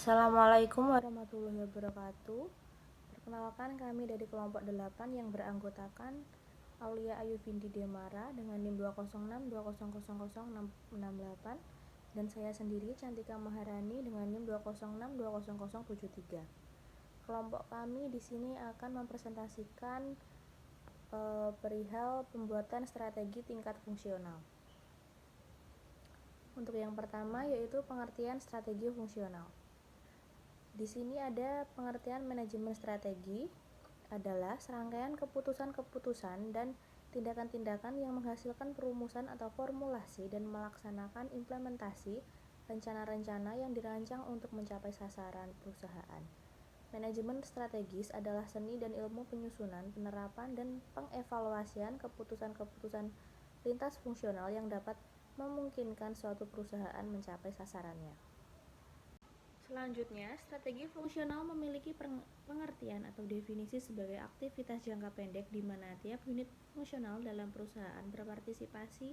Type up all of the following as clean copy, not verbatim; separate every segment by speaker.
Speaker 1: Assalamualaikum warahmatullahi wabarakatuh. Perkenalkan, kami dari kelompok 8 yang beranggotakan Aulia Ayu Binti Demara dengan NIM 20620000668 dan saya sendiri Cantika Maharani dengan NIM 206200073. Kelompok kami di sini akan mempresentasikan perihal pembuatan strategi tingkat fungsional. Untuk yang pertama yaitu pengertian strategi fungsional. Di sini ada pengertian manajemen strategi adalah serangkaian keputusan-keputusan dan tindakan-tindakan yang menghasilkan perumusan atau formulasi dan melaksanakan implementasi rencana-rencana yang dirancang untuk mencapai sasaran perusahaan. Manajemen strategis adalah seni dan ilmu penyusunan, penerapan, dan pengevaluasian keputusan-keputusan lintas fungsional yang dapat memungkinkan suatu perusahaan mencapai sasarannya. Selanjutnya, strategi fungsional memiliki pengertian atau definisi sebagai aktivitas jangka pendek di mana tiap unit fungsional dalam perusahaan berpartisipasi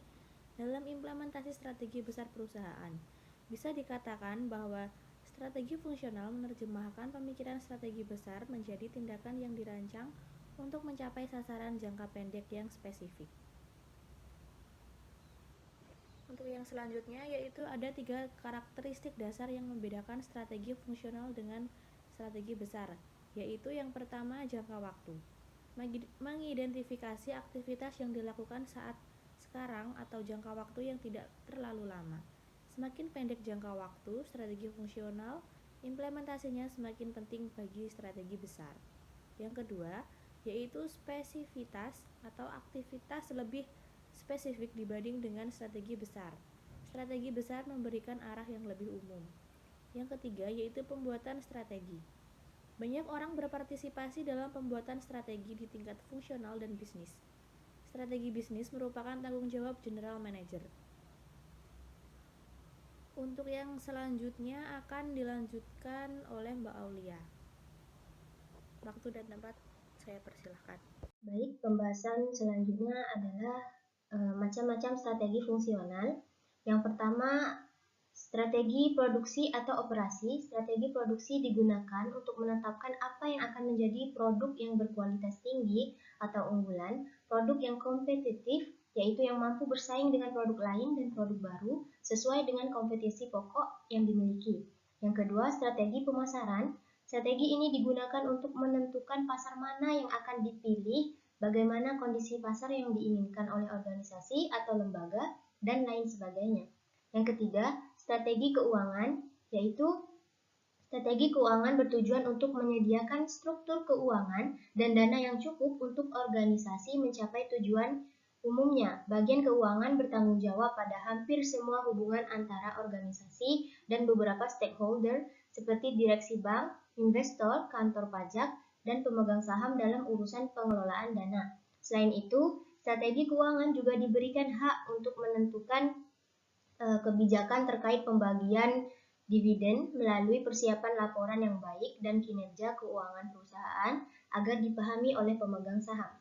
Speaker 1: dalam implementasi strategi besar perusahaan. Bisa dikatakan bahwa strategi fungsional menerjemahkan pemikiran strategi besar menjadi tindakan yang dirancang untuk mencapai sasaran jangka pendek yang spesifik. Untuk yang selanjutnya yaitu ada 3 karakteristik dasar yang membedakan strategi fungsional dengan strategi besar, yaitu yang pertama jangka waktu. Mengidentifikasi aktivitas yang dilakukan saat sekarang atau jangka waktu yang tidak terlalu lama. Semakin pendek jangka waktu strategi fungsional, implementasinya semakin penting bagi strategi besar. Yang kedua, yaitu spesifitas atau aktivitas lebih spesifik dibanding dengan strategi besar. Strategi besar memberikan arah yang lebih umum. Yang ketiga, yaitu pembuatan strategi. Banyak orang berpartisipasi dalam pembuatan strategi di tingkat fungsional dan bisnis. Strategi bisnis merupakan tanggung jawab general manager. Untuk yang selanjutnya akan dilanjutkan oleh Mbak Aulia. Waktu dan tempat saya persilahkan.
Speaker 2: Baik, pembahasan selanjutnya adalah macam-macam strategi fungsional. Yang pertama, strategi produksi atau operasi. Strategi produksi digunakan untuk menetapkan apa yang akan menjadi produk yang berkualitas tinggi atau unggulan, produk yang kompetitif, yaitu yang mampu bersaing dengan produk lain dan produk baru sesuai dengan kompetisi pokok yang dimiliki. Yang kedua, strategi pemasaran. Strategi ini digunakan untuk menentukan pasar mana yang akan dipilih, bagaimana kondisi pasar yang diinginkan oleh organisasi atau lembaga, dan lain sebagainya. Yang ketiga, strategi keuangan, yaitu strategi keuangan bertujuan untuk menyediakan struktur keuangan dan dana yang cukup untuk organisasi mencapai tujuan umumnya. Bagian keuangan bertanggung jawab pada hampir semua hubungan antara organisasi dan beberapa stakeholder seperti direksi bank, investor, kantor pajak, dan pemegang saham dalam urusan pengelolaan dana. Selain itu, strategi keuangan juga diberikan hak untuk menentukan kebijakan terkait pembagian dividen melalui persiapan laporan yang baik dan kinerja keuangan perusahaan agar dipahami oleh pemegang saham.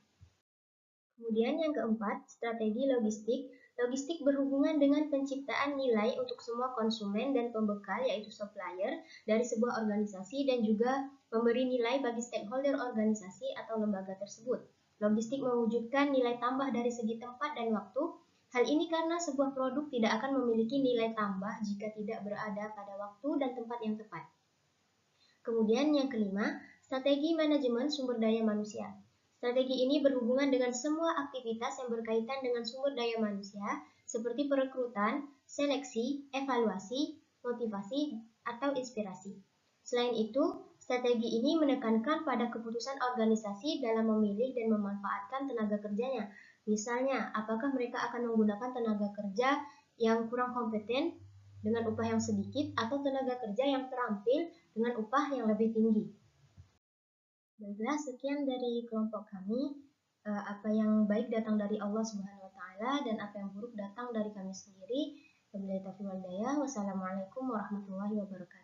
Speaker 2: Kemudian yang keempat, strategi logistik. Logistik berhubungan dengan penciptaan nilai untuk semua konsumen dan pembekal yaitu supplier dari sebuah organisasi dan juga memberi nilai bagi stakeholder organisasi atau lembaga tersebut. Logistik mewujudkan nilai tambah dari segi tempat dan waktu. Hal ini karena sebuah produk tidak akan memiliki nilai tambah jika tidak berada pada waktu dan tempat yang tepat. Kemudian yang kelima, strategi manajemen sumber daya manusia. Strategi ini berhubungan dengan semua aktivitas yang berkaitan dengan sumber daya manusia, seperti perekrutan, seleksi, evaluasi, motivasi, atau inspirasi. Selain itu, strategi ini menekankan pada keputusan organisasi dalam memilih dan memanfaatkan tenaga kerjanya. Misalnya, apakah mereka akan menggunakan tenaga kerja yang kurang kompeten dengan upah yang sedikit atau tenaga kerja yang terampil dengan upah yang lebih tinggi. Baiklah, sekian dari kelompok kami. Apa yang baik datang dari Allah Subhanahu wa taala dan apa yang buruk datang dari kami sendiri. Wabillahi taufiq wal hidayah. Wassalamualaikum warahmatullahi wabarakatuh.